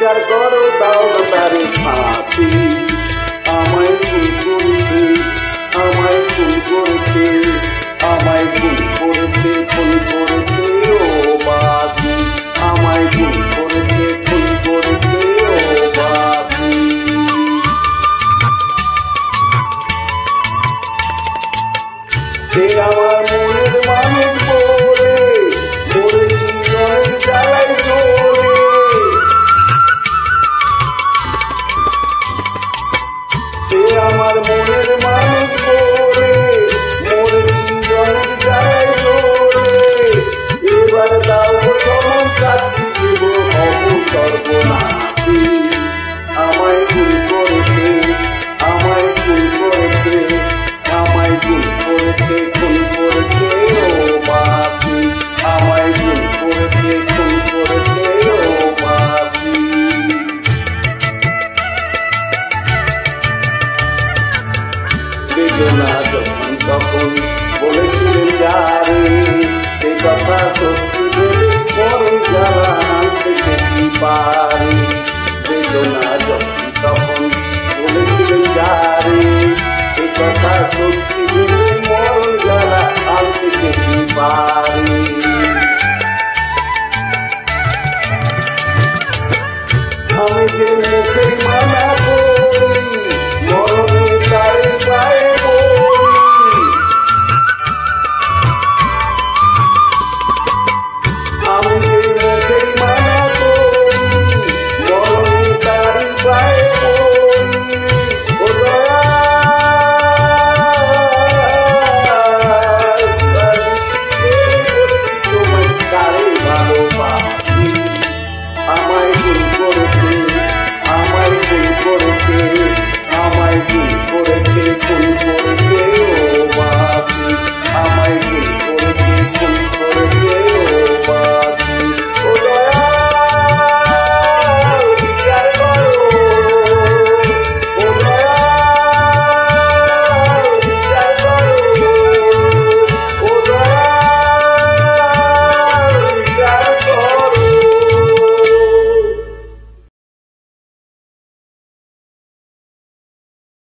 বিচার করো দাও না তারে ফাঁসি। আমায় খুন করেছে, আমায় খুন করেছে, আমায় খুন করেছে, খুন করেছে ও বাসি। আমায় খুন করেছে, খুন করেছে ও বাসি। সে আমার মনের মানুষ বলে মরেছি অনেক জ্বালায় জোরে। সে আমার মনের মানুষ বলে মরেছি অনেক জ্বালায় জোরে। এবার দাও সমন শাস্তি দেব হব সর্বনাশী। আমায় খুন করেছে, আমায় খুন করেছে, আমায় খুন করেছে, খুন করেছে ও বাসি। আমায় খুন করেছে, খুন করেছে ও বাসি। বেদনা যখন তখন বলেছিলেন যারে, সে কথা